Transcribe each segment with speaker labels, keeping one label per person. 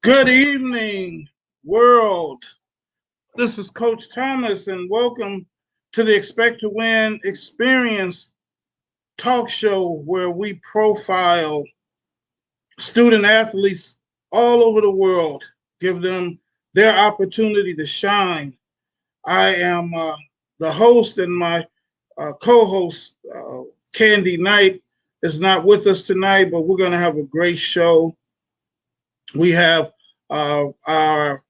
Speaker 1: Good evening, world. This is Coach Thomas, and welcome to the Expect to Win Experience talk show where we profile student athletes all over the world, give them their opportunity to shine. I am the host, and my co-host, Kandi Knight, is not with us tonight, but we're going to have a great show. We have our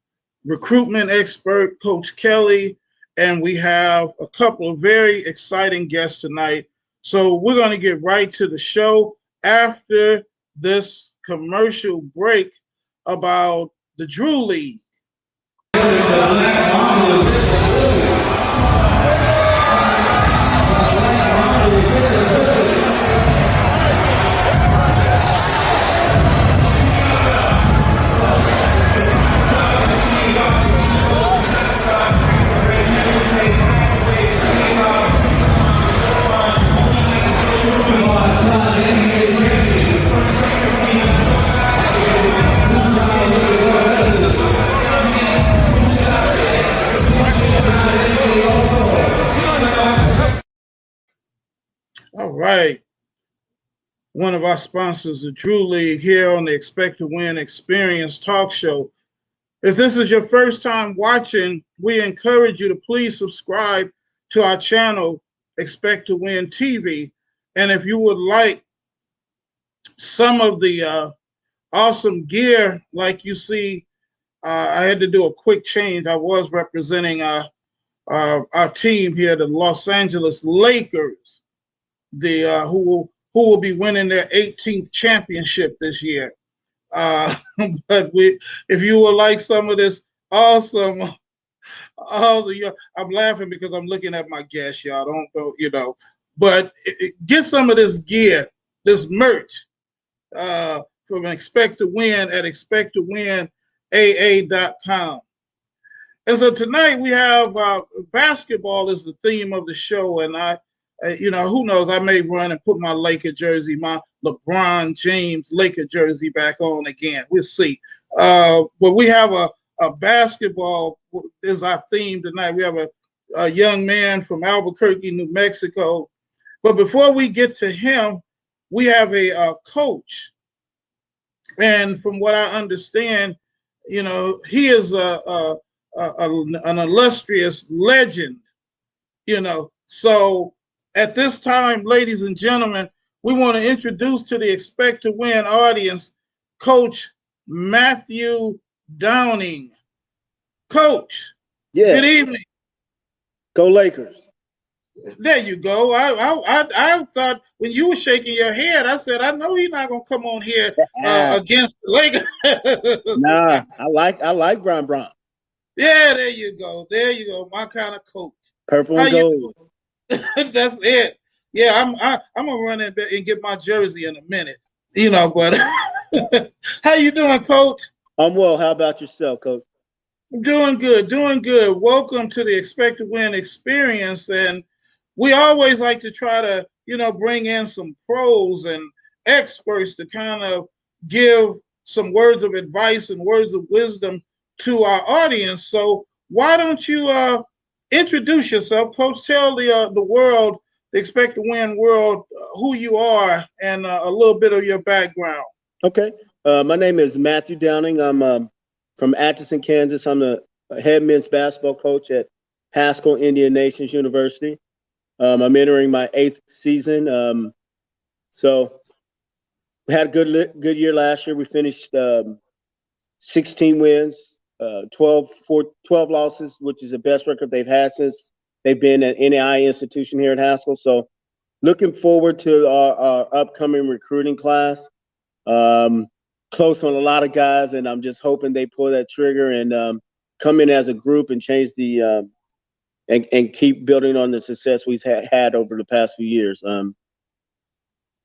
Speaker 1: recruitment expert, Coach Kelly, and we have a couple of very exciting guests tonight. So we're going to get right to the show after this commercial break about the Drew League. All right. One of our sponsors, the Drew League, here on the Expect to Win Experience talk show. If this is your first time watching, we encourage you to please subscribe to our channel, Expect to Win TV. And if you would like some of the awesome gear, like you see, I had to do a quick change. I was representing our team here, the Los Angeles Lakers, who will be winning their 18th championship this year. But if you would like some of this awesome, I'm laughing because I'm looking at my guests, y'all. Don't go, but get some of this gear, this merch, from Expect to Win at expecttowinaa.com. And so tonight we have basketball is the theme of the show, and who knows? I may run and put my Laker jersey, my LeBron James Laker jersey back on again. We'll see. But we have a basketball is our theme tonight. We have a young man from Albuquerque, New Mexico. But before we get to him, we have a coach. And from what I understand, he is an illustrious legend, So at this time, ladies and gentlemen, we want to introduce to the Expect to Win audience, Coach Matthew Downing. Coach, good evening.
Speaker 2: Go Lakers.
Speaker 1: There you go. I thought when you were shaking your head, I said, I know he's not going to come on here against the Lakers.
Speaker 2: Nah, I like Brown.
Speaker 1: Yeah, there you go. There you go. My kind of coach.
Speaker 2: Purple and gold.
Speaker 1: That's it. Yeah, I'm gonna run in and get my jersey in a minute. But how you doing, Coach?
Speaker 2: I'm well. How about yourself, Coach?
Speaker 1: Doing good, doing good. Welcome to the Expect to Win Experience, and we always like to try to, bring in some pros and experts to kind of give some words of advice and words of wisdom to our audience. So why don't you introduce yourself, Coach? Tell the world, the Expect to Win world, who you are and a little bit of your background.
Speaker 2: Okay. My name is Matthew Downing. I'm from Atchison, Kansas. I'm the head men's basketball coach at Haskell Indian Nations University. I'm entering my 8th season. So we had a good year last year. We finished 16 wins, 12 losses, which is the best record they've had since they've been an NAI institution here at Haskell. So looking forward to our upcoming recruiting class. Close on a lot of guys, and I'm just hoping they pull that trigger and come in as a group and change the and keep building on the success we've had over the past few years.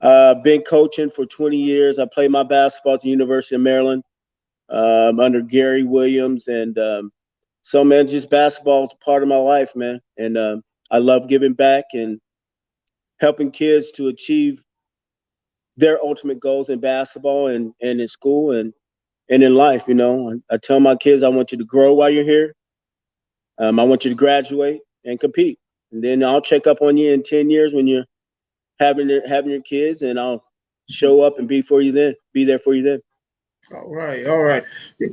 Speaker 2: Been coaching for 20 years. I played my basketball at the University of Maryland under Gary Williams. And so, man, just basketball is a part of my life, man. And I love giving back and helping kids to achieve their ultimate goals in basketball and in school. And and in life. I tell my kids, I want you to grow while you're here. I want you to graduate and compete, and then I'll check up on you in 10 years when you're having your kids, and I'll show up and be there for you then.
Speaker 1: All right, all right.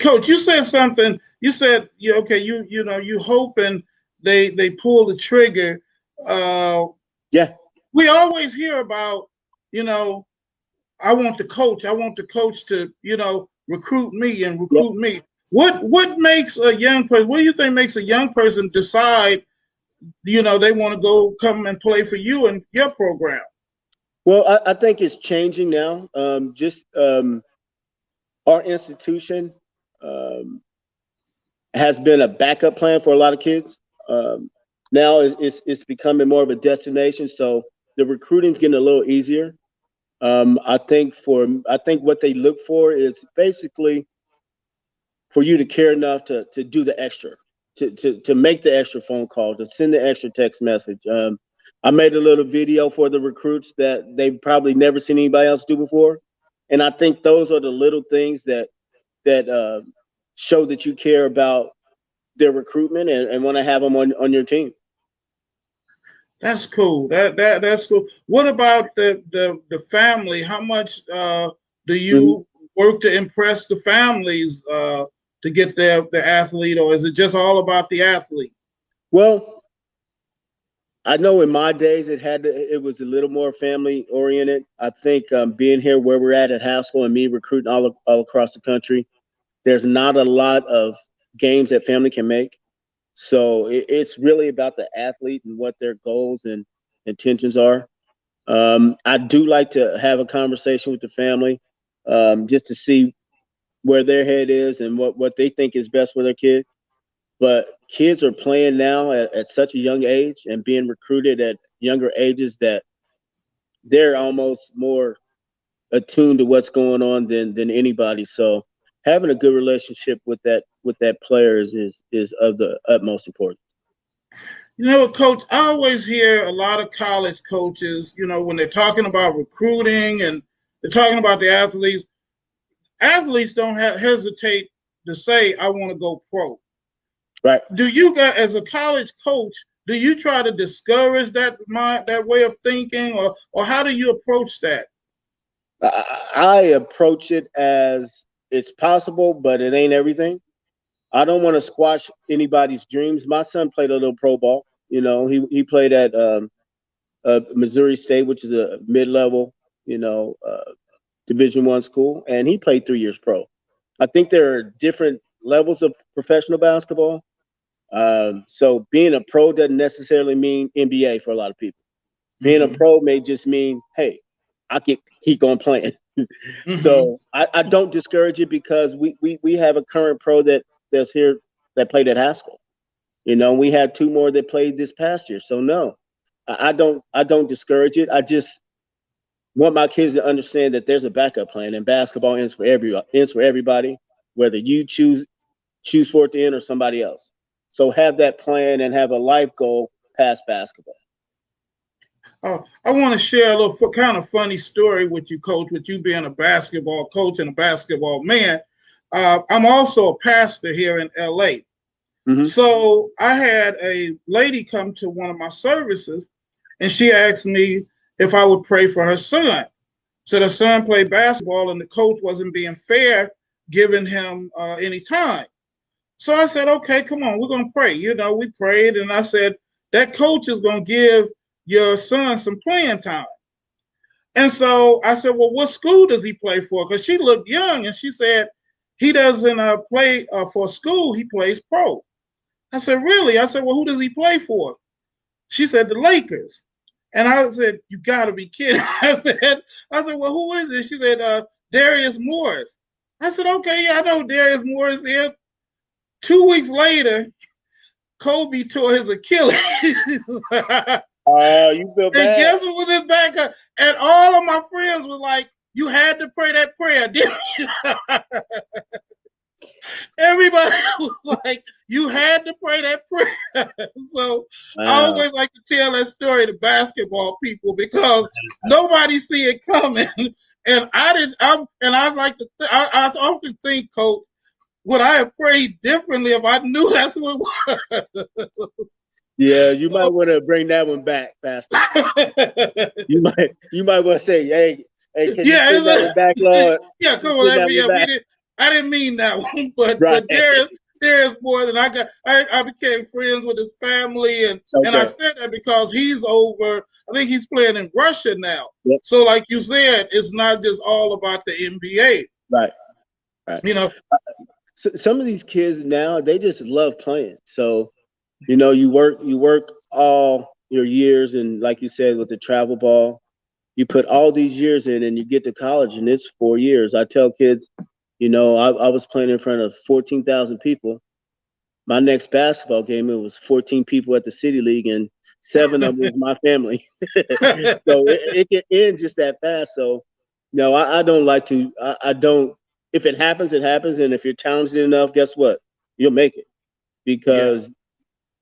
Speaker 1: Coach, you said something. You said you hoping they pull the trigger. Uh,
Speaker 2: Yeah.
Speaker 1: we always hear about, you know, I want the coach to, recruit me and
Speaker 2: Yep.
Speaker 1: recruit me. What makes a young person, what do you think makes a young person decide, they want to go come and play for you and your program?
Speaker 2: Well, I think it's changing now. Our institution has been a backup plan for a lot of kids. Um, Now it's becoming more of a destination, so the recruiting's getting a little easier. I think what they look for is basically for you to care enough to do the extra, to make the extra phone call, to send the extra text message. I made a little video for the recruits that they've probably never seen anybody else do before, and I think those are the little things that show that you care about their recruitment and want to have them on your team.
Speaker 1: That's cool. That's cool. What about the family? How much do
Speaker 2: Mm-hmm.
Speaker 1: you work to impress the families to get the athlete, or is it just all about the athlete?
Speaker 2: Well, I know in my days it was a little more family oriented. I think being here where we're at Haskell and me recruiting all across the country, there's not a lot of games that family can make. So it's really about the athlete and what their goals and intentions are. I do like to have a conversation with the family just to see where their head is and what they think is best for their kid. But kids are playing now at such a young age and being recruited at younger ages that they're almost more attuned to what's going on than anybody. So having a good relationship with that player is of the utmost importance.
Speaker 1: Coach, I always hear a lot of college coaches, when they're talking about recruiting and they're talking about the athletes, athletes don't hesitate to say, I want to go pro.
Speaker 2: Right.
Speaker 1: Do you guys, as a college coach, do you try to discourage that way of thinking, or how do you approach that?
Speaker 2: I approach it as it's possible, but it ain't everything. I don't want to squash anybody's dreams. My son played a little pro ball. He played at Missouri State, which is a mid-level, Division I school, and he played 3 years pro. I think there are different levels of professional basketball. So being a pro doesn't necessarily mean NBA for a lot of people. Being a pro may just mean, hey, I can keep on playing. So I don't discourage it because we have a current pro that's here that played at Haskell. We had two more that played this past year. So no, I don't discourage it. I just want my kids to understand that there's a backup plan, and basketball ends for everybody, whether you choose for it to end or somebody else. So have that plan and have a life goal past basketball.
Speaker 1: I want to share a little kind of funny story with you, Coach, with you being a basketball coach and a basketball man. I'm also a pastor here in LA.
Speaker 2: Mm-hmm.
Speaker 1: So I had a lady come to one of my services, and she asked me if I would pray for her son. So the son played basketball, and the coach wasn't being fair, giving him any time. So I said, okay, come on, we're going to pray. We prayed, and I said, that coach is going to give your son some playing time. And so I said, well, what school does he play for? Because she looked young, and she said, he doesn't play for school, he plays pro. I said, really? I said, well, who does he play for? She said, the Lakers. And I said, you got to be kidding. I said, well, who is it? She said, Darius Morris. I said, okay, yeah, I know Darius Morris is. 2 weeks later, Kobe tore his Achilles.
Speaker 2: You feel bad.
Speaker 1: And guess what was his backup? And all of my friends were like, you had to pray that prayer, didn't you? Everybody was like, you had to pray that prayer. So wow. I always like to tell that story to basketball people because nobody see it coming. And I like to. I often think, Coach, would I have prayed differently if I knew that's what it was?
Speaker 2: Yeah, you might want to bring that one back, Pastor. You might want to say, hey, can you
Speaker 1: Yeah,
Speaker 2: send that one back, Lord?
Speaker 1: yeah.
Speaker 2: Can you
Speaker 1: Come
Speaker 2: send
Speaker 1: on,
Speaker 2: that one
Speaker 1: yeah. We
Speaker 2: back?
Speaker 1: did. I didn't mean that one, but
Speaker 2: Right.
Speaker 1: there's more than I got. I became friends with his family, and I
Speaker 2: Okay.
Speaker 1: said that because he's over. I think he's playing in Russia now.
Speaker 2: Yep.
Speaker 1: So, like you said, it's not just all about the NBA.
Speaker 2: Right. Right.
Speaker 1: You know.
Speaker 2: So, some of these kids now, they just love playing. So, you work all your years, and like you said, with the travel ball, you put all these years in, and you get to college, and it's 4 years. I tell kids, I was playing in front of 14,000 people. My next basketball game, it was 14 people at the City League, and 7 of them was my family. So it can end just that fast. So, no, I don't like to. I don't. If it happens, it happens, and if you're talented enough, guess what? You'll make it
Speaker 1: Yeah.
Speaker 2: because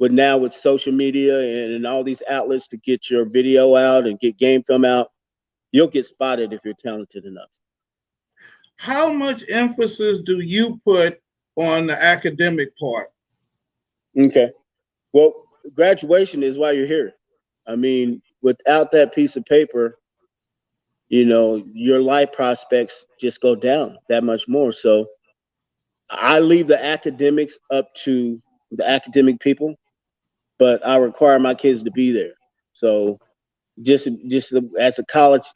Speaker 2: with social media and all these outlets to get your video out and get game film out, you'll get spotted if you're talented enough.
Speaker 1: How much emphasis do you put on the academic part?
Speaker 2: Okay. Well, graduation is why you're here. I mean, without that piece of paper, your life prospects just go down that much more. So I leave the academics up to the academic people, but I require my kids to be there. So just as a college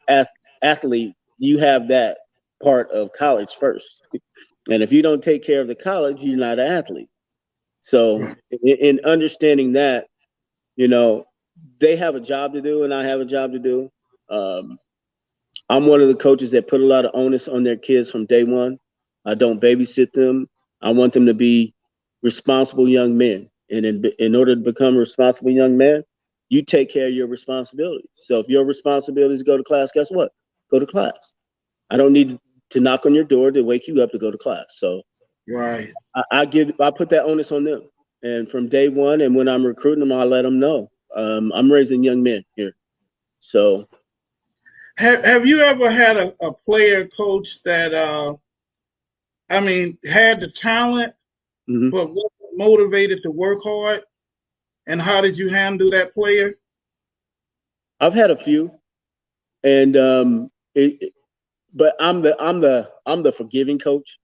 Speaker 2: athlete, you have that part of college first. And if you don't take care of the college, you're not an athlete. So in understanding that, they have a job to do and I have a job to do. I'm one of the coaches that put a lot of onus on their kids from day one. I don't babysit them. I want them to be responsible young men. And in order to become a responsible young man, you take care of your responsibilities. So if your responsibility is to go to class, guess what? Go to class. I don't need to knock on your door to wake you up to go to class. So
Speaker 1: Right.
Speaker 2: I put that onus on them. And from day one, and when I'm recruiting them, I let them know I'm raising young men here. So
Speaker 1: Have you ever had a player, coach, that had the talent
Speaker 2: mhm.
Speaker 1: but wasn't motivated to work hard? And how did you handle that player?
Speaker 2: I've had a few, and but I'm the forgiving coach.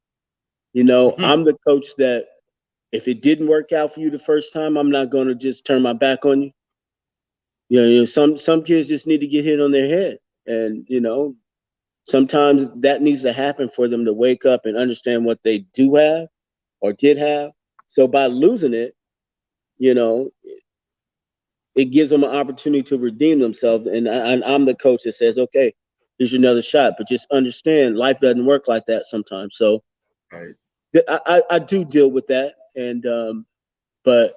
Speaker 2: I'm the coach that if it didn't work out for you the first time, I'm not going to just turn my back on you. Some kids just need to get hit on their head, and sometimes that needs to happen for them to wake up and understand what they do have or did have. So by losing it, you know, it gives them an opportunity to redeem themselves. And I'm the coach that says, okay, here's another shot, but just understand life doesn't work like that sometimes. So
Speaker 1: Right.
Speaker 2: I do deal with that, and but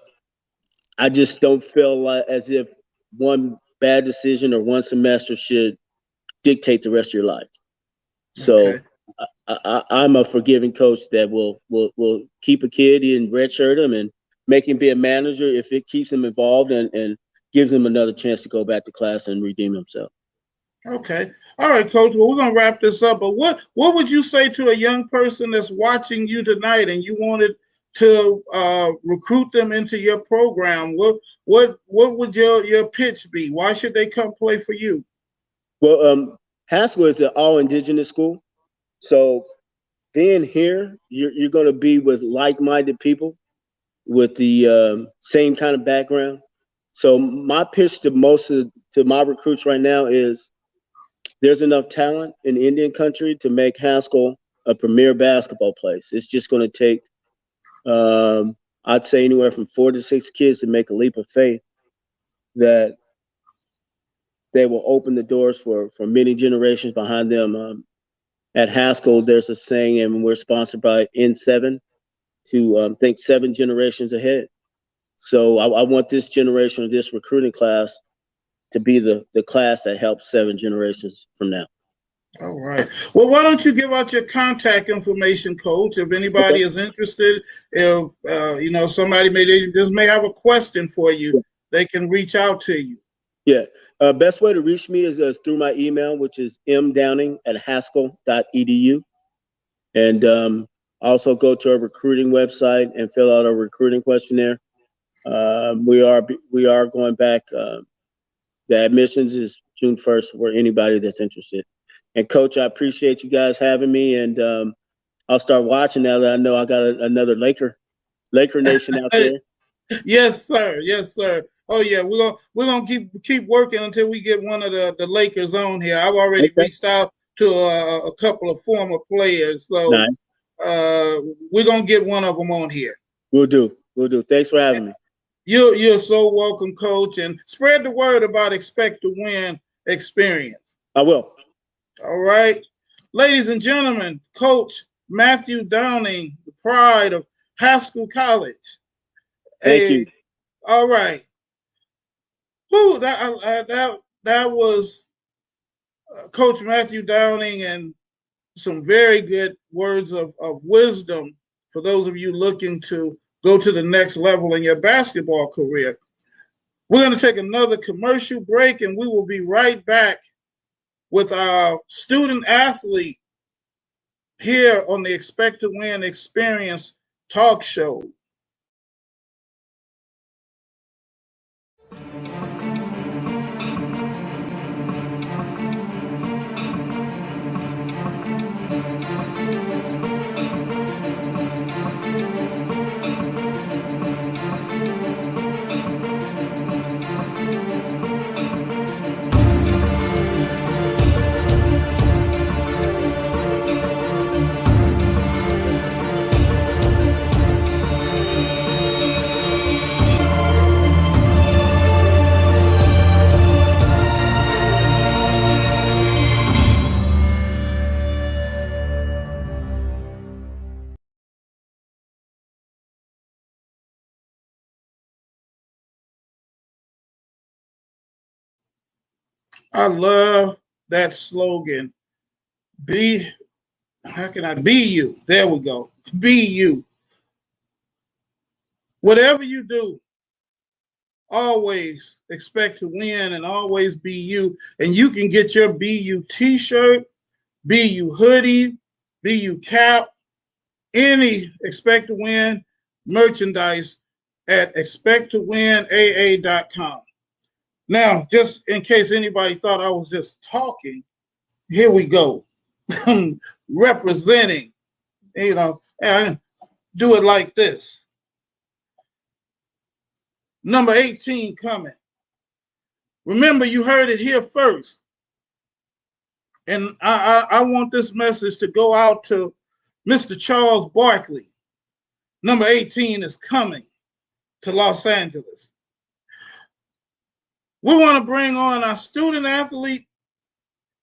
Speaker 2: I just don't feel like as if one bad decision or one semester should dictate the rest of your life.
Speaker 1: Okay.
Speaker 2: So I'm a forgiving coach that will keep a kid in redshirt him and make him be a manager if it keeps him involved and gives him another chance to go back to class and redeem himself.
Speaker 1: Okay. All right, Coach. Well, we're gonna wrap this up. But what would you say to a young person that's watching you tonight and you wanted to recruit them into your program? What would your pitch be? Why should they come play for you?
Speaker 2: Well, Haskell is an all indigenous school, so being here, you're going to be with like-minded people with the same kind of background. So my pitch to my recruits right now is there's enough talent in Indian country to make Haskell a premier basketball place. It's just going to take, I'd say, anywhere from 4 to 6 kids to make a leap of faith that they will open the doors for many generations behind them. At Haskell, there's a saying, and we're sponsored by N7 to think 7 generations ahead. So I want this generation, this recruiting class, to be the class that helps 7 generations from now.
Speaker 1: All right. Well, why don't you give out your contact information, Coach? If
Speaker 2: Okay.
Speaker 1: anybody is interested, if somebody may have a question for you,
Speaker 2: Yeah.
Speaker 1: they can reach out to you.
Speaker 2: Yeah. Best way to reach me is through my email, which is mdowning@haskell.edu. And also go to our recruiting website and fill out a recruiting questionnaire. We are going back. The admissions is June 1st for anybody that's interested. And Coach, I appreciate you guys having me, and I'll start watching now that I know I got another Laker Nation out there.
Speaker 1: Yes, sir. Yes, sir. Oh yeah, we're gonna keep working until we get one of the Lakers on here. I've already reached out to a couple of former players, so
Speaker 2: nice.
Speaker 1: We're gonna get one of them on here.
Speaker 2: We'll do. Thanks for having me.
Speaker 1: You're so welcome, Coach, and spread the word about Expect to Win experience.
Speaker 2: I will.
Speaker 1: All right, ladies and gentlemen, Coach Matthew Downing, the pride of Haskell College.
Speaker 2: Thank you.
Speaker 1: All right. Whew, that was Coach Matthew Downing, and some very good words of wisdom for those of you looking to go to the next level in your basketball career. We're going to take another commercial break, and we will be right back with our student athlete here on the Expect to Win Experience talk show. I love that slogan. How can I be you? There we go. Be you. Whatever you do, always expect to win and always be you. And you can get your Be You t-shirt, Be You hoodie, Be You cap, any Expect to Win merchandise at expecttowinaa.com. Now, just in case anybody thought I was just talking, here we go. Representing, and do it like this. Number 18 coming. Remember, you heard it here first. And I want this message to go out to Mr. Charles Barkley. Number 18 is coming to Los Angeles. We want to bring on our student athlete.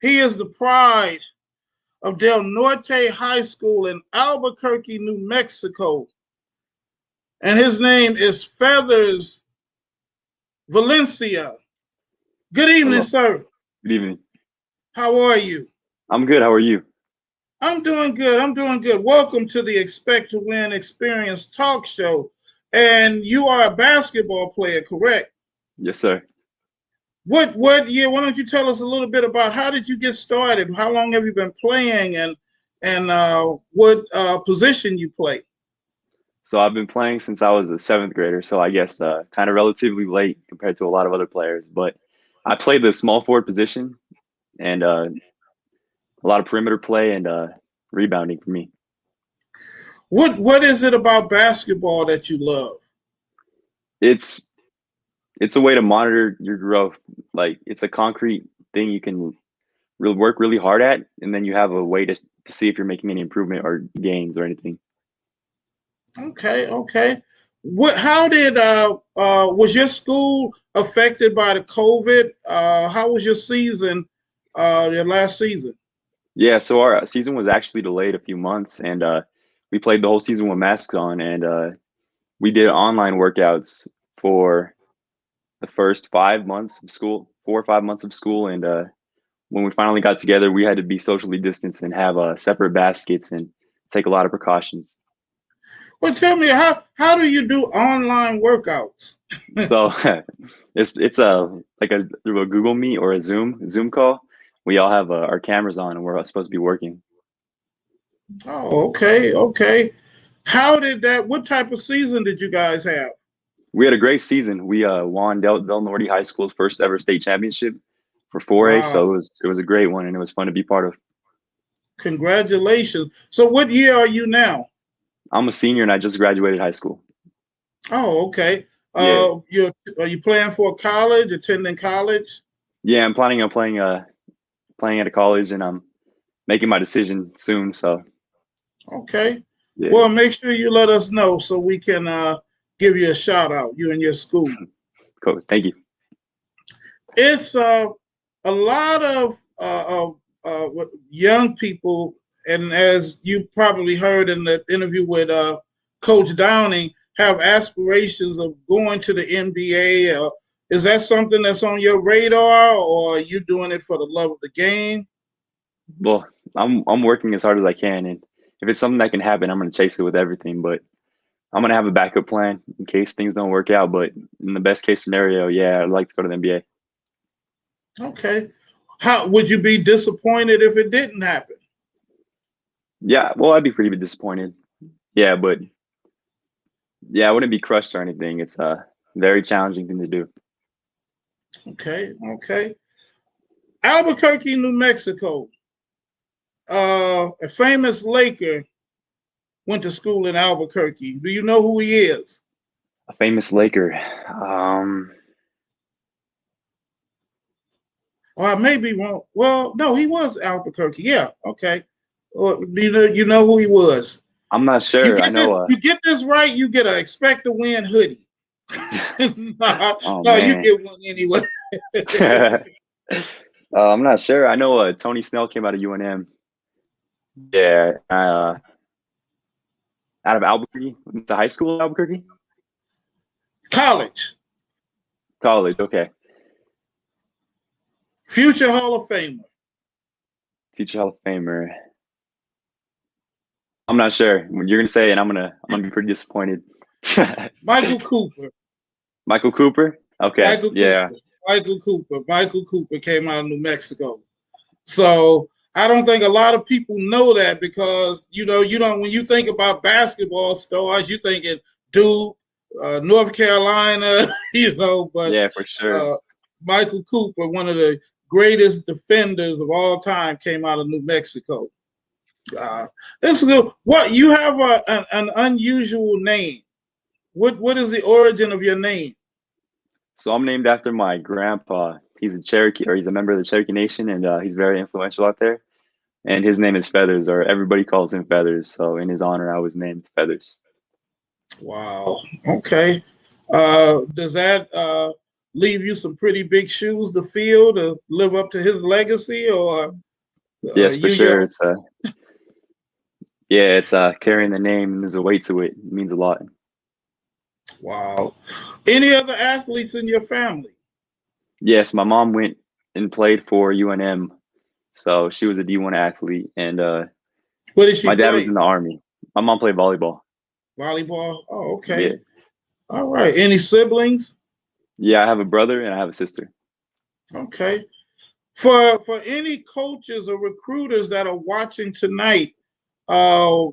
Speaker 1: He is the pride of Del Norte High School in Albuquerque, New Mexico. And his name is Feathers Valencia. Good evening,
Speaker 3: Hello.
Speaker 1: sir.
Speaker 3: Good evening.
Speaker 1: How are you?
Speaker 3: I'm good. How are you?
Speaker 1: I'm doing good. Welcome to the Expect to Win Experience talk show. And you are a basketball player, correct?
Speaker 3: Yes, sir.
Speaker 1: What year? Why don't you tell us a little bit about how did you get started? How long have you been playing, and what position you play?
Speaker 3: So I've been playing since I was a seventh grader. So I guess kind of relatively late compared to a lot of other players. But I played the small forward position and a lot of perimeter play and rebounding for me.
Speaker 1: What is it about basketball that you love?
Speaker 3: It's a way to monitor your growth. Like it's a concrete thing you can work really hard at, and then you have a way to see if you're making any improvement or gains or anything.
Speaker 1: Okay. How did was your school affected by the COVID? How was your season? Your last season?
Speaker 3: Yeah, so our season was actually delayed a few months, and we played the whole season with masks on, and we did online workouts for the first 5 months of school, 4 or 5 months of school, and when we finally got together, we had to be socially distanced and have separate baskets and take a lot of precautions.
Speaker 1: Well, tell me how do you do online workouts?
Speaker 3: So it's like a through a Google Meet or a Zoom call. We all have our cameras on and we're all supposed to be working.
Speaker 1: Oh, okay, okay. How did that? What type of season did you guys have?
Speaker 3: We had a great season. We won Del Norte High School's first ever state championship for 4A.
Speaker 1: Wow,
Speaker 3: So it was a great one and it was fun to be part of.
Speaker 1: congratulations. So, what year are you now?
Speaker 3: I'm a senior and I just graduated high school.
Speaker 1: Oh, okay.
Speaker 3: Yeah.
Speaker 1: You are you playing for college? Attending college?
Speaker 3: Yeah, I'm planning on playing at a college and I'm making my decision soon. So
Speaker 1: Okay.
Speaker 3: yeah,
Speaker 1: Well, make sure you let us know so we can give you a shout out. You and your school.
Speaker 3: cool. Thank you.
Speaker 1: It's a lot young people, and as you probably heard in the interview with Coach Downing, have aspirations of going to the NBA. Is that something that's on your radar, or are you doing it for the love of the game?
Speaker 3: Well, I'm working as hard as I can, and if it's something that can happen, I'm gonna chase it with everything. But I'm gonna have a backup plan in case things don't work out. But in the best case scenario, yeah, I'd like to go to the NBA.
Speaker 1: Okay. How would you be disappointed if it didn't happen?
Speaker 3: Yeah, well, I'd be pretty disappointed. Yeah, but yeah, I wouldn't be crushed or anything. It's a very challenging thing to do.
Speaker 1: Okay, okay. Albuquerque, New Mexico. A famous Laker went to school in Albuquerque. Do you know who he is?
Speaker 3: A famous Laker.
Speaker 1: Or I may be wrong. Well, no, he was Albuquerque. Yeah, okay. Or do you know who he was?
Speaker 3: I'm not
Speaker 1: You
Speaker 3: sure. I
Speaker 1: get this,
Speaker 3: know.
Speaker 1: you get this right, you get a expect to win hoodie. no,
Speaker 3: Oh
Speaker 1: no, you
Speaker 3: man.
Speaker 1: get one anyway.
Speaker 3: I'm not sure. I know Tony Snell came out of UNM. Yeah, out of Albuquerque, to high school in Albuquerque,
Speaker 1: College,
Speaker 3: college. Okay,
Speaker 1: future Hall of Famer.
Speaker 3: future Hall of Famer. I'm not sure. When you're gonna say it, I'm gonna be pretty disappointed.
Speaker 1: Michael Cooper.
Speaker 3: Michael Cooper. Okay,
Speaker 1: Michael
Speaker 3: yeah,
Speaker 1: Cooper. Michael Cooper. Michael Cooper came out of New Mexico. So I don't think a lot of people know that because you don't when you think about basketball stars, you thinking Duke, North Carolina, but
Speaker 3: yeah, for sure.
Speaker 1: Michael Cooper, one of the greatest defenders of all time, came out of New Mexico. This is good. What you have an unusual name. What is the origin of your name?
Speaker 3: So I'm named after my grandpa. He's a Cherokee, or he's a member of the Cherokee Nation, and he's very influential out there. And his name is Feathers, or everybody calls him Feathers. So in his honor, I was named Feathers.
Speaker 1: Wow. Okay. Does that leave you some pretty big shoes to fill to live up to his legacy, or
Speaker 3: Yes, for
Speaker 1: you
Speaker 3: sure.
Speaker 1: young?
Speaker 3: It's yeah, it's carrying the name, and there's a weight to it. It means a lot.
Speaker 1: Wow. Any other athletes in your family?
Speaker 3: Yes, my mom went and played for UNM, so she was a D1 athlete, and
Speaker 1: What did she
Speaker 3: my dad was
Speaker 1: play?
Speaker 3: in the Army. My mom played volleyball.
Speaker 1: Volleyball. Oh,
Speaker 3: Yeah,
Speaker 1: okay. All right. Any siblings?
Speaker 3: yeah. I have a brother and I have a sister.
Speaker 1: Okay. For any coaches or recruiters that are watching tonight, uh,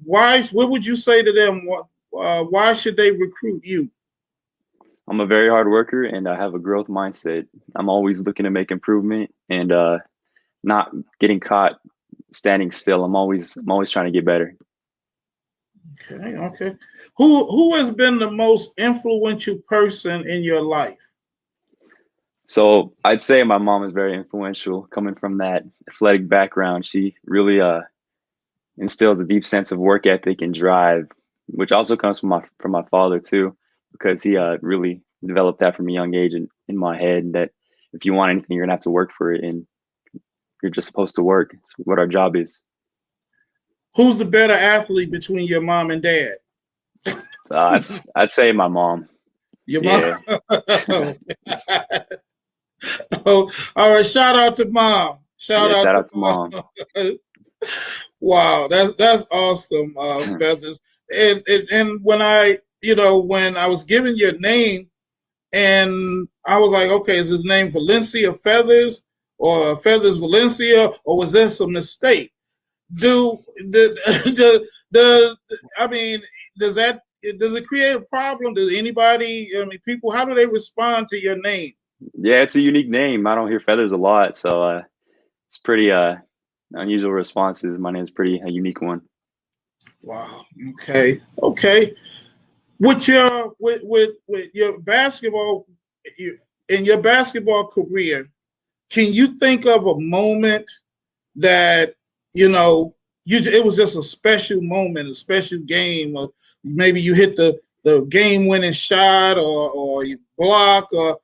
Speaker 1: what would you say to them? Why should they recruit you?
Speaker 3: I'm a very hard worker, and I have a growth mindset. I'm always looking to make improvement and not getting caught standing still. I'm always trying to get better.
Speaker 1: Okay, okay. Who has been the most influential person in your life?
Speaker 3: So I'd say my mom is very influential. Coming from that athletic background, she really instills a deep sense of work ethic and drive, which also comes from my father too, because he really developed that from a young age in my head that if you want anything, you're gonna have to work for it, and you're just supposed to work. It's what our job is.
Speaker 1: Who's the better athlete between your mom and dad?
Speaker 3: So I'd say my mom.
Speaker 1: Your mom.
Speaker 3: Yeah,
Speaker 1: Oh, all right. Shout out to mom. Shout
Speaker 3: yeah.
Speaker 1: out
Speaker 3: Shout
Speaker 1: to
Speaker 3: out to mom.
Speaker 1: mom. Wow, that's awesome, Feathers. And when when I was given your name, and I was like, okay, is his name Valencia Feathers or Feathers Valencia, or was this a mistake? Do the I mean, does it create a problem? Does anybody, I mean, people, how do they respond to your name?
Speaker 3: Yeah, it's a unique name. I don't hear Feathers a lot, so it's pretty unusual responses. My name is pretty a unique one.
Speaker 1: Wow. Okay. Okay. With your basketball, in your basketball career, can you think of a moment that it was just a special moment, a special game, or maybe you hit the game winning shot, or you block, or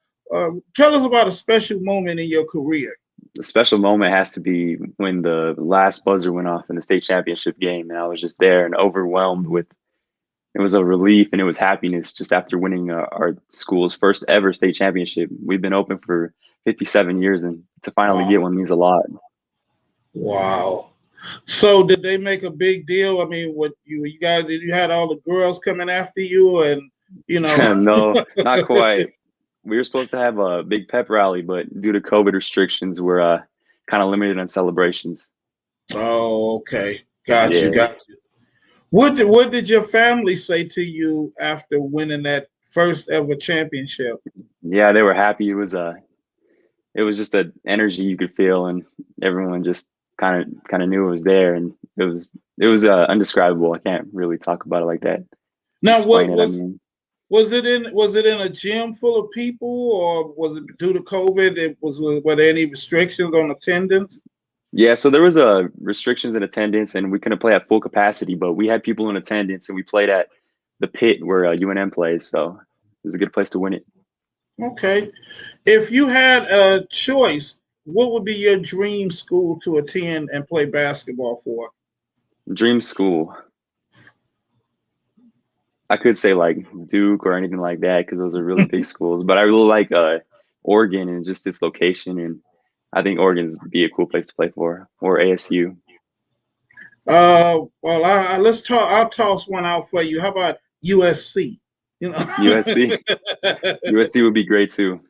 Speaker 1: tell us about a special moment in your career.
Speaker 3: The special moment has to be when the last buzzer went off in the state championship game, and I was just there and overwhelmed with. It was a relief and it was happiness just after winning our school's first ever state championship. We've been open for 57 years, and to finally
Speaker 1: Wow.
Speaker 3: get one means a lot.
Speaker 1: Wow. So did they make a big deal? I mean, what you guys, did you had all the girls coming after you, and
Speaker 3: No, not quite. We were supposed to have a big pep rally, but due to COVID restrictions, we're kind of limited on celebrations.
Speaker 1: Oh, okay. Got you,
Speaker 3: Yeah.
Speaker 1: got you. What did your family say to you after winning that first ever championship?
Speaker 3: Yeah, they were happy. It was just an energy you could feel, and everyone just kind of knew it was there, and it was undescribable. I can't really talk about it like that.
Speaker 1: Now, what
Speaker 3: Explain it. I
Speaker 1: was
Speaker 3: mean,
Speaker 1: was it in a gym full of people, or was it due to COVID? Were there any restrictions on attendance?
Speaker 3: yeah. So there was restrictions in attendance, and we couldn't play at full capacity, but we had people in attendance, and we played at the pit where UNM plays. So it was a good place to win it.
Speaker 1: Okay. If you had a choice, what would be your dream school to attend and play basketball for?
Speaker 3: Dream school. I could say like Duke or anything like that because those are really big schools. But I really like Oregon and just its location, and I think Oregon's be a cool place to play for, or ASU.
Speaker 1: Well, let's talk. I'll toss one out for you. How about USC? You know.
Speaker 3: USC. USC would be great too.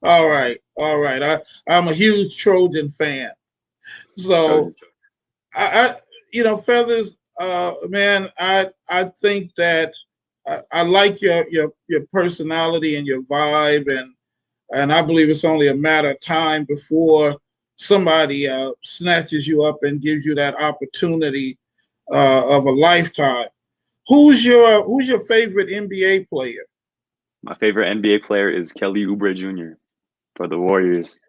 Speaker 1: All right, all right. I'm a huge Trojan fan, so
Speaker 3: Trojans.
Speaker 1: Feathers. Man, I think that I like your personality and your vibe, and I believe it's only a matter of time before somebody snatches you up and gives you that opportunity of a lifetime. Who's your favorite NBA player?
Speaker 3: My favorite NBA player is Kelly Oubre Jr. for the Warriors.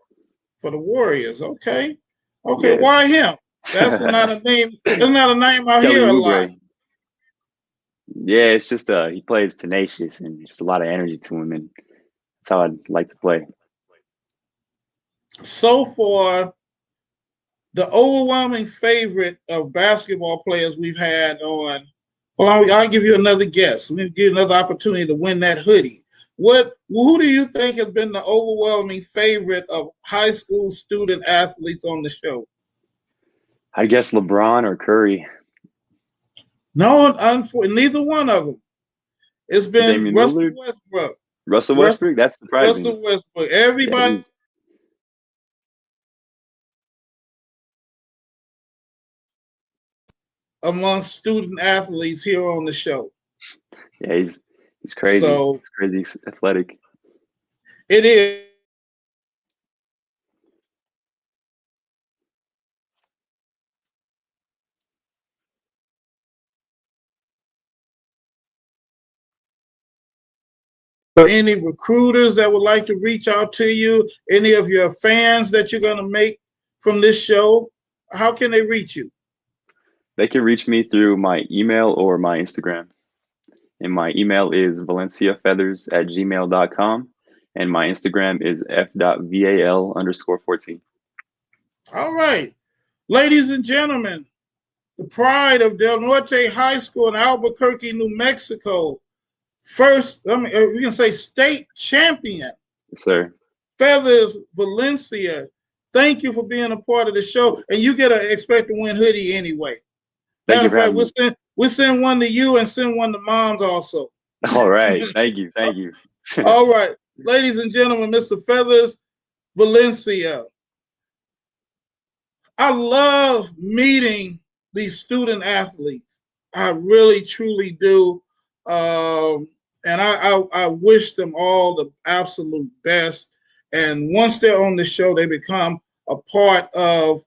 Speaker 1: For the Warriors? Okay, okay.
Speaker 3: Yeah.
Speaker 1: Why him? That's not a name. That's not a name I
Speaker 3: Kelly
Speaker 1: hear a lot.
Speaker 3: Oubre. Yeah, it's just he plays tenacious and just a lot of energy to him, and that's how I'd like to play.
Speaker 1: So far, the overwhelming favorite of basketball players we've had on. Well, I'll give you another guess. Let me give you another opportunity to win that hoodie. Who do you think has been the overwhelming favorite of high school student athletes on the show?
Speaker 3: I guess LeBron or Curry.
Speaker 1: No, neither one of them. It's been
Speaker 3: Damian
Speaker 1: Russell
Speaker 3: Lillard.
Speaker 1: Westbrook.
Speaker 3: Russell Westbrook. That's surprising.
Speaker 1: Russell Westbrook.
Speaker 3: Yeah,
Speaker 1: Everybody
Speaker 3: he's
Speaker 1: among student athletes here on the show.
Speaker 3: yeah, he's crazy.
Speaker 1: So
Speaker 3: He's crazy athletic.
Speaker 1: it is. Any recruiters that would like to reach out to you, any of your fans that you're going to make from this show, how can they reach you?
Speaker 3: They can reach me through my email or my Instagram. And my email is valenciafeathers@gmail.com. And my Instagram is f.val_14.
Speaker 1: All right. Ladies and gentlemen, the pride of Del Norte High School in Albuquerque, New Mexico. First, we can say state champion,
Speaker 3: Yes, sir.
Speaker 1: Feathers Valencia, Thank you for being a part of the show. And you get an Expect to Win hoodie anyway.
Speaker 3: Thank
Speaker 1: Matter
Speaker 3: you
Speaker 1: of
Speaker 3: for having
Speaker 1: fact,
Speaker 3: me.
Speaker 1: we'll send one to you and send one to moms also.
Speaker 3: All right. Thank you. Thank you.
Speaker 1: All right. Ladies and gentlemen, Mr. Feathers Valencia. I love meeting these student athletes. I really, truly do. And I wish them all the absolute best. And once they're on the show, they become a part of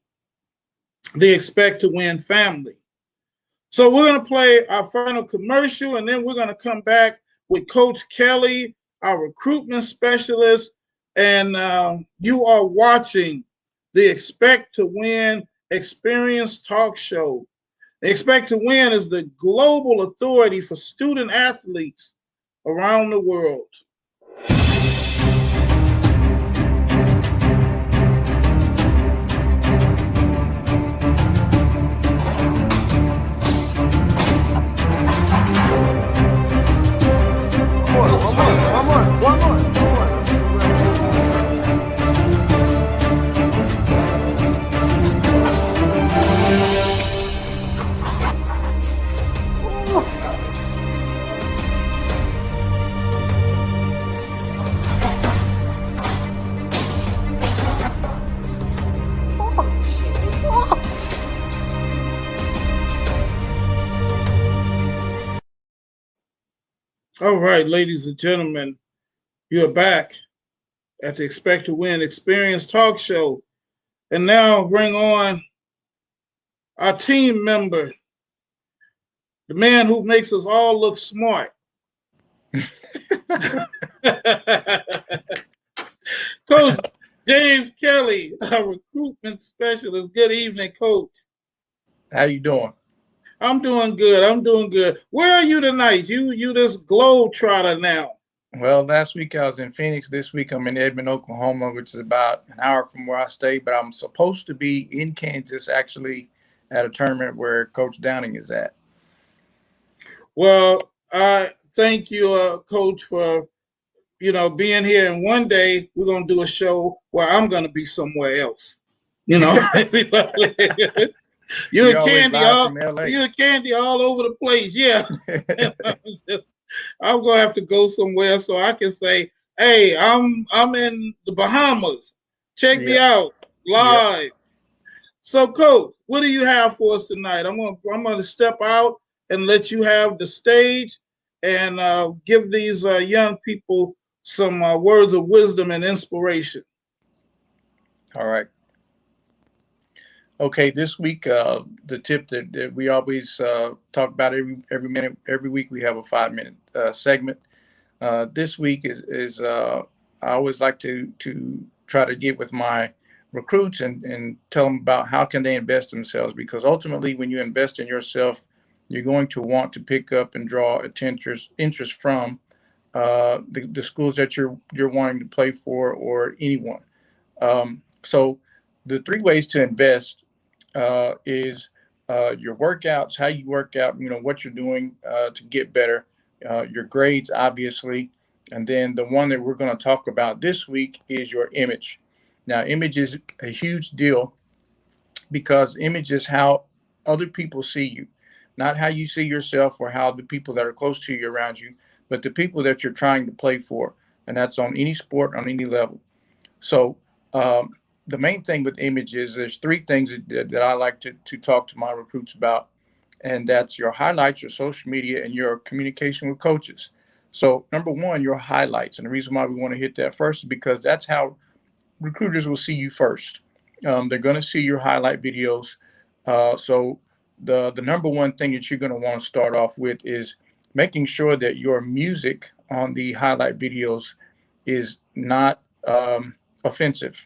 Speaker 1: the Expect to Win family. So we're going to play our final commercial, and then we're going to come back with Coach Kelly, our recruitment specialist. And you are watching the Expect to Win Experience Talk Show. The Expect to Win is the global authority for student athletes around the world.
Speaker 4: One more.
Speaker 1: All right, ladies and gentlemen, you're back at the Expect to Win Experience Talk Show. And now bring on our team member, the man who makes us all look smart. Coach James Kelly, our recruitment specialist. Good evening, Coach.
Speaker 4: How you doing?
Speaker 1: I'm doing good. Where are you tonight? You this globetrotter now.
Speaker 4: Well, last week I was in Phoenix. This week I'm in Edmond, Oklahoma, which is about an hour from where I stay. But I'm supposed to be in Kansas, actually, at a tournament where Coach Downing is at.
Speaker 1: Well, I thank you, Coach, for being here. And one day we're gonna do a show where I'm gonna be somewhere else. You and Kandi all over the place. Yeah. I'm gonna have to go somewhere so I can say, "Hey, I'm in the Bahamas. Check me out live." Yep. So, Coach, what do you have for us tonight? I'm gonna step out and let you have the stage and give these young people some words of wisdom and inspiration.
Speaker 4: All right. Okay, this week the tip that we always talk about every week we have a 5-minute segment. This week is I always like to try to get with my recruits and tell them about how can they invest in themselves, because ultimately when you invest in yourself, you're going to want to pick up and draw interest from the schools that you're wanting to play for, or anyone. So the 3 ways to invest is your workouts, how you work out, what you're doing to get better, your grades, obviously. And then the one that we're going to talk about this week is your image. Now, image is a huge deal because image is how other people see you, not how you see yourself or how the people that are close to you around you, but the people that you're trying to play for. And that's on any sport, on any level. So, the main thing with image is there's 3 things that I like to talk to my recruits about, and that's your highlights, your social media, and your communication with coaches. So number 1, your highlights. And the reason why we want to hit that first is because that's how recruiters will see you first. They're going to see your highlight videos. So the number 1 thing that you're going to want to start off with is making sure that your music on the highlight videos is not offensive.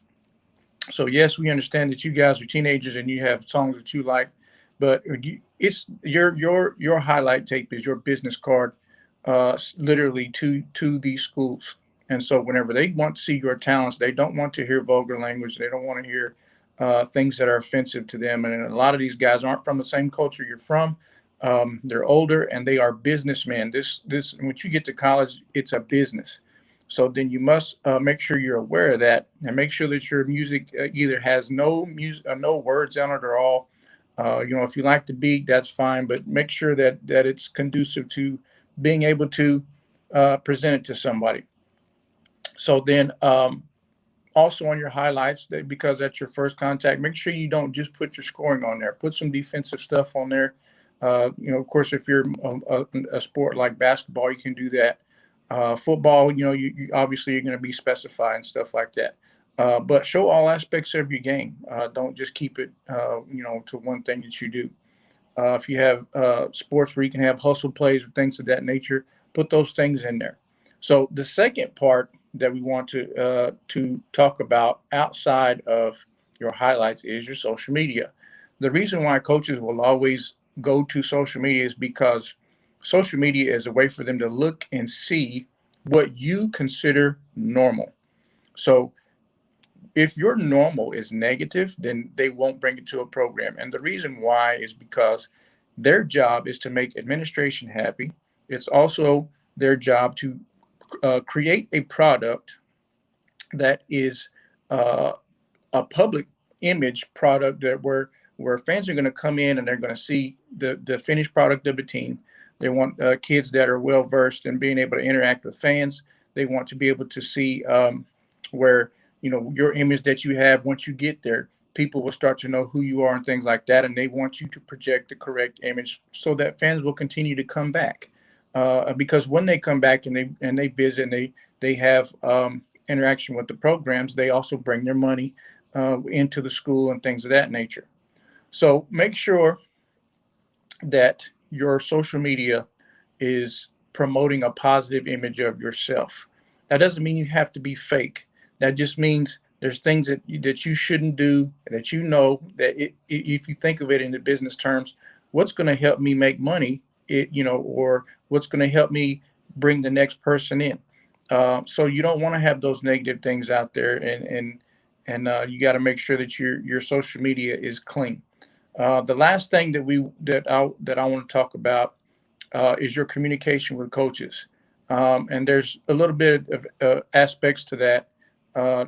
Speaker 4: So yes, we understand that you guys are teenagers and you have songs that you like, but it's your highlight tape is your business card, literally to these schools. And so whenever they want to see your talents, they don't want to hear vulgar language. They don't want to hear things that are offensive to them. And a lot of these guys aren't from the same culture you're from. They're older and they are businessmen. This when you get to college, it's a business. So then you must make sure you're aware of that, and make sure that your music either has no music, no words on it at all. If you like the beat, that's fine, but make sure that it's conducive to being able to present it to somebody. So then, also on your highlights, because that's your first contact, make sure you don't just put your scoring on there. Put some defensive stuff on there. Of course, if you're a sport like basketball, you can do that. Football, you obviously you're going to be specifying stuff like that. But show all aspects of your game. Don't just keep it, to one thing that you do. If you have sports where you can have hustle plays or things of that nature, put those things in there. So the second part that we want to talk about outside of your highlights is your social media. The reason why coaches will always go to social media is because social media is a way for them to look and see what you consider normal. So if your normal is negative, then they won't bring it to a program. And the reason why is because their job is to make administration happy. It's also their job to create a product that is uh, a public image product that where fans are going to come in and they're going to see the finished product of a team. They want kids that are well versed in being able to interact with fans. They want to be able to see where your image that you have once you get there. People will start to know who you are and things like that, and they want you to project the correct image so that fans will continue to come back. Because when they come back and they visit and they have interaction with the programs, they also bring their money into the school and things of that nature. So make sure that your social media is promoting a positive image of yourself. That doesn't mean you have to be fake. That just means there's things that you shouldn't do, that that if you think of it in the business terms, what's going to help me make money, or what's going to help me bring the next person in. So you don't want to have those negative things out there, and you got to make sure that your social media is clean. The last thing that I want to talk about is your communication with coaches, and there's a little bit of aspects to that.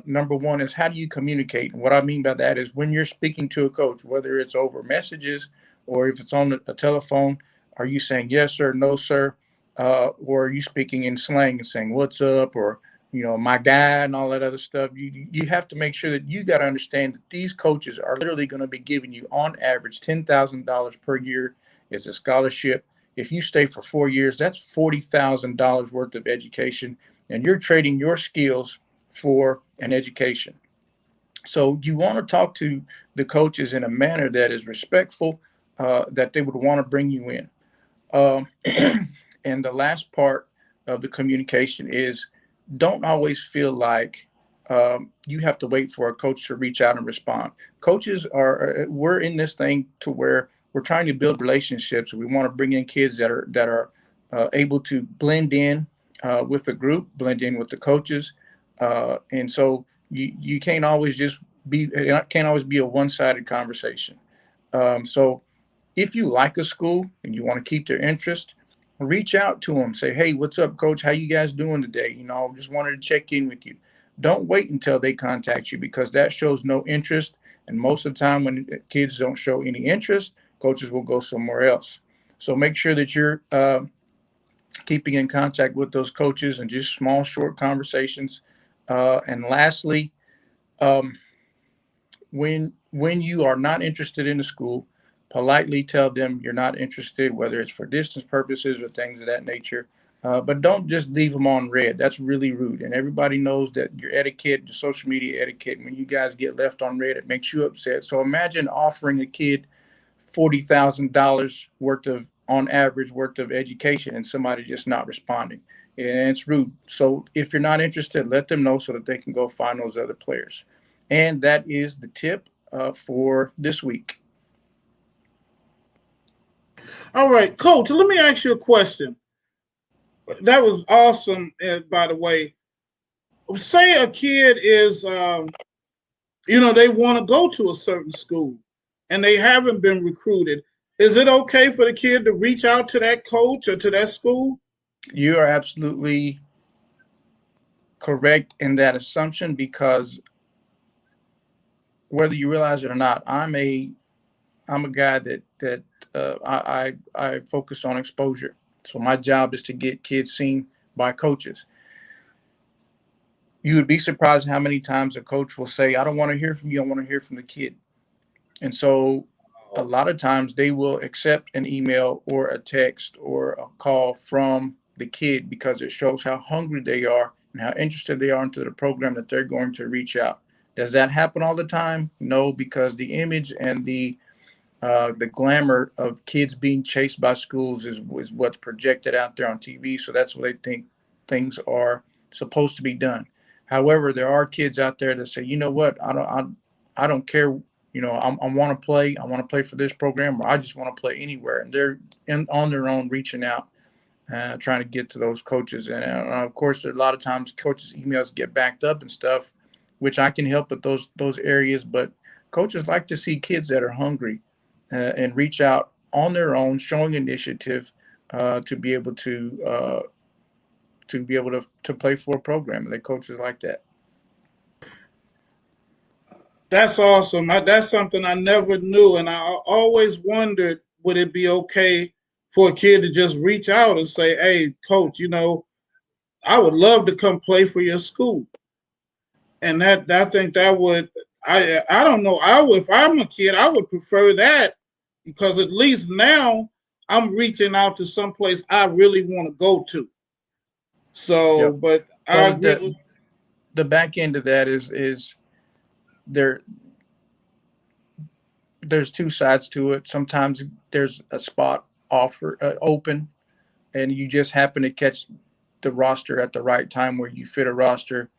Speaker 4: Number one is, how do you communicate? And what I mean by that is, when you're speaking to a coach, whether it's over messages or if it's on a telephone, are you saying yes sir, no sir, or are you speaking in slang and saying what's up, or my guy, and all that other stuff? You have to make sure that you got to understand that these coaches are literally going to be giving you on average $10,000 per year as a scholarship. If you stay for 4 years, that's $40,000 worth of education, and you're trading your skills for an education. So you want to talk to the coaches in a manner that is respectful, that they would want to bring you in. Um, and the last part of the communication is, don't always feel like you have to wait for a coach to reach out and respond. We're in this thing to where we're trying to build relationships. We want to bring in kids that are able to blend in with the group, blend in with the coaches, and so you can't always it can't always be a one-sided conversation. So if you like a school and you want to keep their interest, reach out to them. Say, hey, what's up, coach? How you guys doing today? Just wanted to check in with you. Don't wait until they contact you, because that shows no interest. And most of the time when kids don't show any interest, coaches will go somewhere else. So make sure that you're keeping in contact with those coaches and just small, short conversations. And lastly, um, when you are not interested in the school, politely tell them you're not interested, whether it's for distance purposes or things of that nature. But don't just leave them on red. That's really rude. And everybody knows that your etiquette, your social media etiquette, when you guys get left on red, it makes you upset. So imagine offering a kid $40,000 worth of, on average, worth of education, and somebody just not responding. And it's rude. So if you're not interested, let them know so that they can go find those other players. And that is the tip for this week.
Speaker 1: All right, Coach, let me ask you a question. That was awesome, by the way. Say a kid is, they want to go to a certain school and they haven't been recruited. Is it okay for the kid to reach out to that coach or to that school?
Speaker 4: You are absolutely correct in that assumption, because whether you realize it or not, I'm a guy that I focus on exposure. So my job is to get kids seen by coaches. You would be surprised how many times a coach will say, "I don't want to hear from you. I want to hear from the kid." And so a lot of times they will accept an email or a text or a call from the kid because it shows how hungry they are and how interested they are into the program that they're going to reach out. Does that happen all the time? No, because the image and the glamour of kids being chased by schools is what's projected out there on TV. So that's what they think things are supposed to be done. However, there are kids out there that say, you know what, I don't care. You know, I want to play. I want to play for this program, or I just want to play anywhere. And they're on their own reaching out, trying to get to those coaches. And of course, a lot of times coaches' emails get backed up and stuff, which I can help with those areas. But coaches like to see kids that are hungry and reach out on their own, showing initiative to be able to play for a program. And the coaches like that.
Speaker 1: That's awesome. That's something I never knew, and I always wondered, would it be okay for a kid to just reach out and say, "Hey, coach, you know, I would love to come play for your school." And that I think that would, I don't know, if I'm a kid, I would prefer that, because at least now I'm reaching out to someplace I really want to go to. So,
Speaker 4: Yep.
Speaker 1: but I
Speaker 4: Well,
Speaker 1: agree.
Speaker 4: the back end of that is there. There's two sides to it. Sometimes there's a spot offer open, and you just happen to catch the roster at the right time where you fit a roster.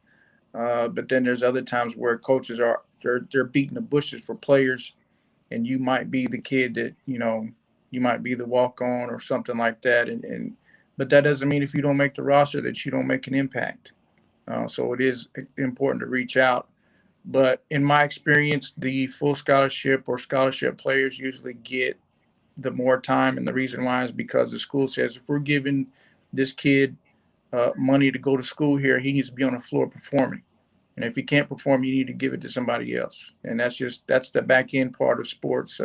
Speaker 4: But then there's other times where coaches they're beating the bushes for players, and you might be the kid that you might be the walk on or something like that. And but that doesn't mean if you don't make the roster that you don't make an impact. So it is important to reach out. But in my experience, the full scholarship or scholarship players usually get the more time. And the reason why is because the school says, if we're giving this kid money to go to school here, he needs to be on the floor performing. And if he can't perform, you need to give it to somebody else. And that's the back end part of sports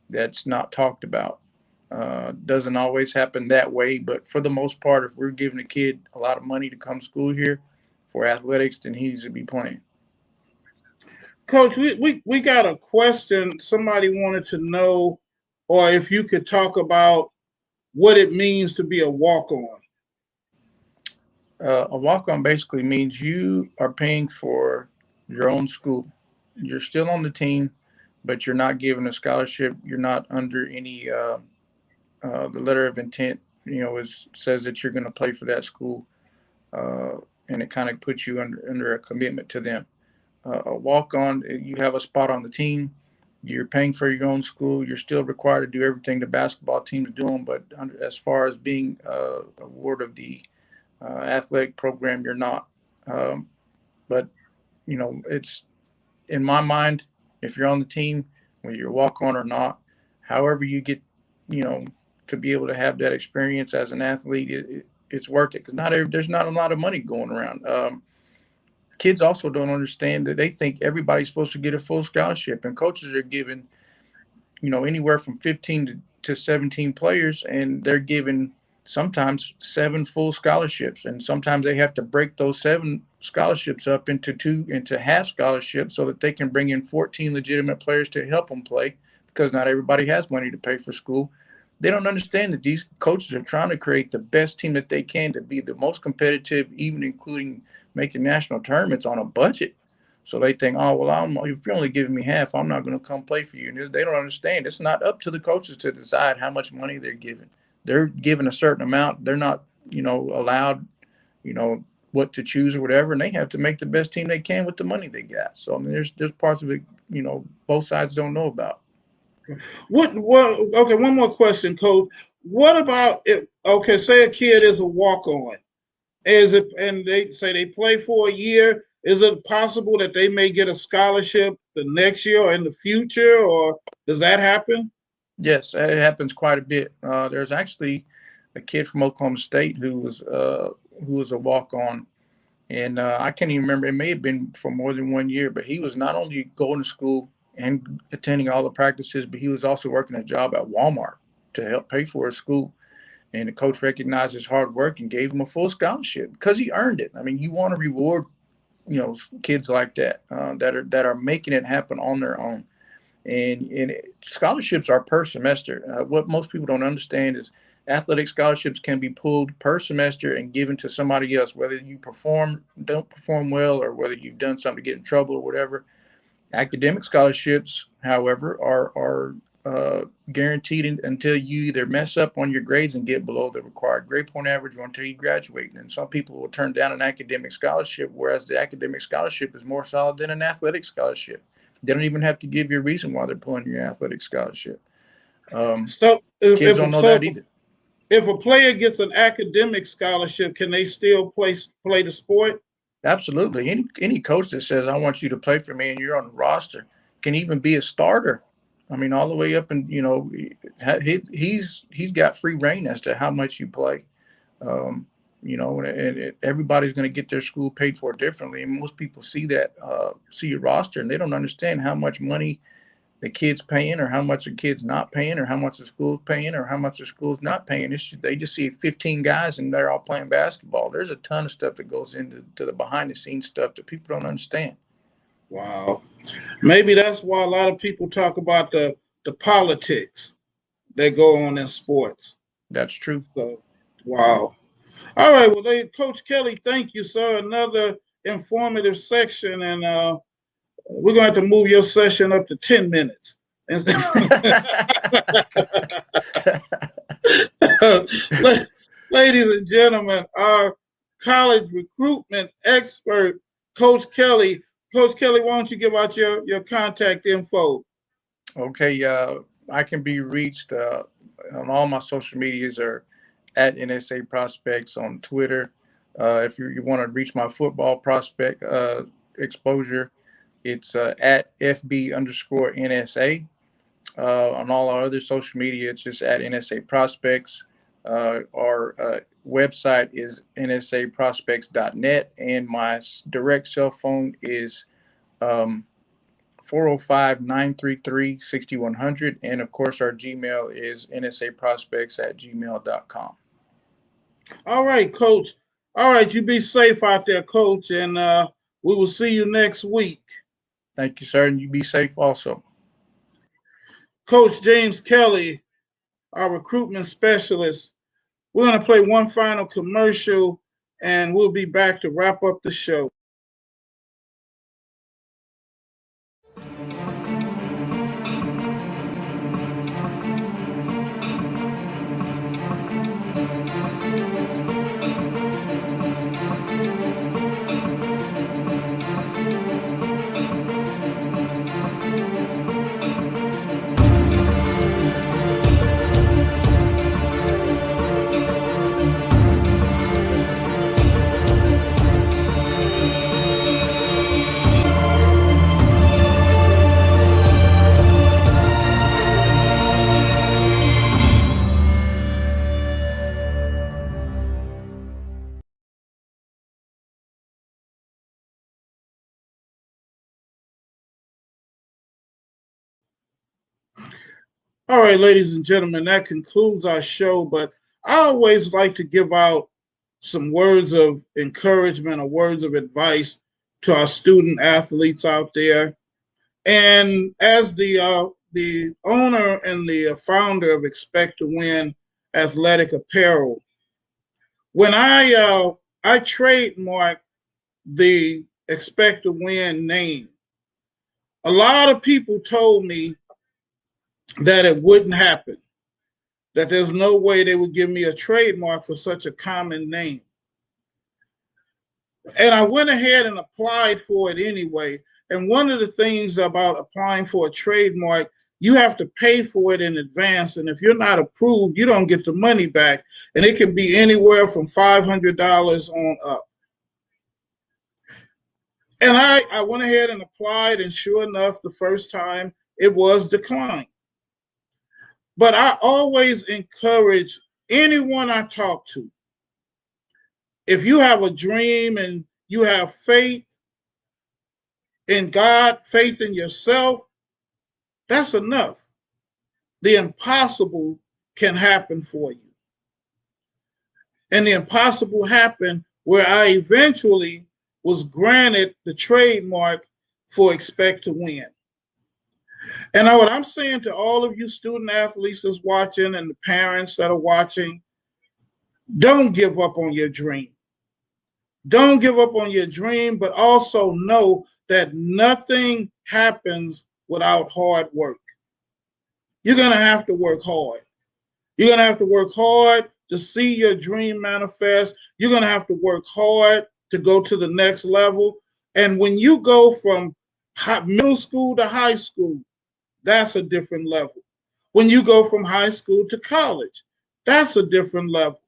Speaker 4: that's not talked about. Doesn't always happen that way, but for the most part, if we're giving a kid a lot of money to come to school here for athletics, then he needs to be playing.
Speaker 1: Coach, we got a question. Somebody wanted to know, or if you could talk about what it means to be a walk on.
Speaker 4: A walk on basically means you are paying for your own school. You're still on the team, but you're not given a scholarship. You're not under any the letter of intent. Says that you're going to play for that school, uh, and it kind of puts you under a commitment to them. A walk on, you have a spot on the team. You're paying for your own school. You're still required to do everything the basketball team's doing, but as far as being a ward of the athletic program, you're not. But it's in my mind, if you're on the team, whether you're walk on or not, however you get, you know, to be able to have that experience as an athlete, it's worth it, because there's not a lot of money going around. Kids also don't understand that they think everybody's supposed to get a full scholarship, and coaches are giving anywhere from 15 to 17 players, and they're given sometimes 7 full scholarships, and sometimes they have to break those 7 scholarships up into half scholarships so that they can bring in 14 legitimate players to help them play, because not everybody has money to pay for school. They don't understand that these coaches are trying to create the best team that they can to be the most competitive, even including making national tournaments on a budget. So they think, oh, well, if you're only giving me half, I'm not going to come play for you. And they don't understand. It's not up to the coaches to decide how much money they're giving. They're given a certain amount. They're not, allowed, what to choose or whatever. And they have to make the best team they can with the money they got. So, I mean, there's parts of it, both sides don't know about.
Speaker 1: What? Okay, one more question, Coach. What about if? Okay, say a kid is a walk on. Is it, and they say they play for a year? Is it possible that they may get a scholarship the next year or in the future, or does that happen?
Speaker 4: Yes, it happens quite a bit. There's actually a kid from Oklahoma State who was a walk on, And I can't even remember. It may have been for more than 1 year, but he was not only going to school and attending all the practices, but he was also working a job at Walmart to help pay for his school. And the coach recognized his hard work and gave him a full scholarship because he earned it. I mean, you want to reward, kids like that that are making it happen on their own. And scholarships are per semester. What most people don't understand is athletic scholarships can be pulled per semester and given to somebody else, whether you don't perform well, or whether you've done something to get in trouble or whatever. Academic scholarships, however, are guaranteed until you either mess up on your grades and get below the required grade point average, or until you graduate. And some people will turn down an academic scholarship, whereas the academic scholarship is more solid than an athletic scholarship. They don't even have to give you a reason why they're pulling your athletic scholarship.
Speaker 1: So
Speaker 4: Kids don't know that either.
Speaker 1: If a player gets an academic scholarship, can they still play the sport?
Speaker 4: Absolutely. Any coach that says, I want you to play for me, and you're on the roster, can even be a starter. I mean, all the way up, and he's got free reign as to how much you play. And everybody's going to get their school paid for differently. And most people see your roster, and they don't understand how much money the kid's paying, or how much the kid's not paying, or how much the school's paying, or how much the school's not paying. They just see 15 guys and they're all playing basketball. There's a ton of stuff that goes into the behind the scenes stuff that people don't understand.
Speaker 1: Wow. Maybe that's why a lot of people talk about the politics that go on in sports.
Speaker 4: That's true.
Speaker 1: So, wow. All right. Well, Coach Kelly, thank you, sir. Another informative section, and we're going to have to move your session up to 10 minutes. Ladies and gentlemen, our college recruitment expert, Coach Kelly. Coach Kelly, why don't you give out your contact info?
Speaker 4: Okay. I can be reached on all my social medias, are at NSA Prospects on Twitter. If you want to reach my football prospect exposure, it's at FB_NSA. On all our other social media, it's just at NSA Prospects. Our website is nsaprospects.net, and my direct cell phone is 405-933-6100. And of course, our Gmail is nsaprospects@gmail.com.
Speaker 1: All right, Coach. All right, you be safe out there, Coach, and we will see you next week.
Speaker 4: Thank you, sir, and you be safe also.
Speaker 1: Coach James Kelly, our recruitment specialist. We're going to play one final commercial, and we'll be back to wrap up the show. All right, ladies and gentlemen, that concludes our show. But I always like to give out some words of encouragement or words of advice to our student athletes out there. And as the owner and the founder of Expect to Win Athletic Apparel, when I trademarked the Expect to Win name, a lot of people told me that it wouldn't happen, that there's no way they would give me a trademark for such a common name. And I went ahead and applied for it anyway. And one of the things about applying for a trademark, you have to pay for it in advance. And if you're not approved, you don't get the money back. And it can be anywhere from $500 on up. And I went ahead and applied, and sure enough, the first time it was declined. But I always encourage anyone I talk to, if you have a dream and you have faith in God, faith in yourself, that's enough. The impossible can happen for you. And the impossible happened where I eventually was granted the trademark for Expect to Win. And what I'm saying to all of you student athletes that's watching and the parents that are watching, don't give up on your dream. Don't give up on your dream, but also know that nothing happens without hard work. You're going to have to work hard. You're going to have to work hard to see your dream manifest. You're going to have to work hard to go to the next level. And when you go from middle school to high school, that's a different level. When you go from high school to college, that's a different level.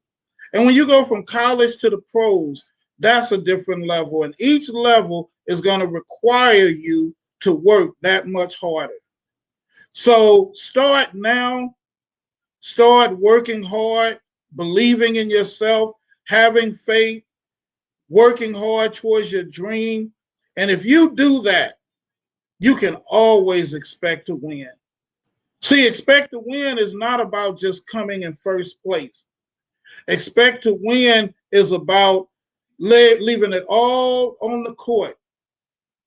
Speaker 1: And when you go from college to the pros, that's a different level. And each level is going to require you to work that much harder. So start now. Start working hard, believing in yourself, having faith, working hard towards your dream. And if you do that, you can always expect to win. See, expect to win is not about just coming in first place. Expect to win is about leaving it all on the court,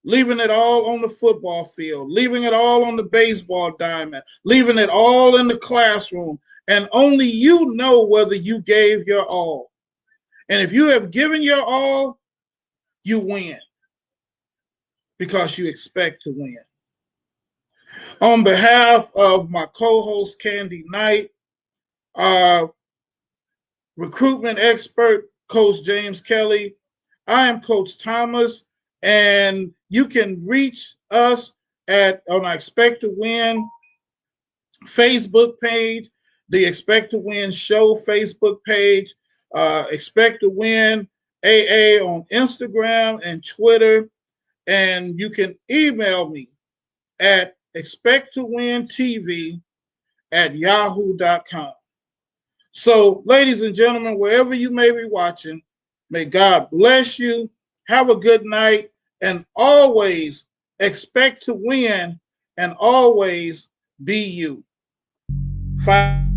Speaker 1: leaving it all on the football field, leaving it all on the baseball diamond, leaving it all in the classroom. And only you know whether you gave your all. And if you have given your all, you win because you expect to win. On behalf of my co-host, Kandi Knight, our recruitment expert, Coach James Kelly, I am Coach Thomas, and you can reach us on our Expect to Win Facebook page, the Expect to Win Show Facebook page, Expect to Win AA on Instagram and Twitter, and you can email me at expecttowintv@yahoo.com. So, ladies and gentlemen, wherever you may be watching, may God bless you. Have a good night, and always expect to win, and always be you. Fight.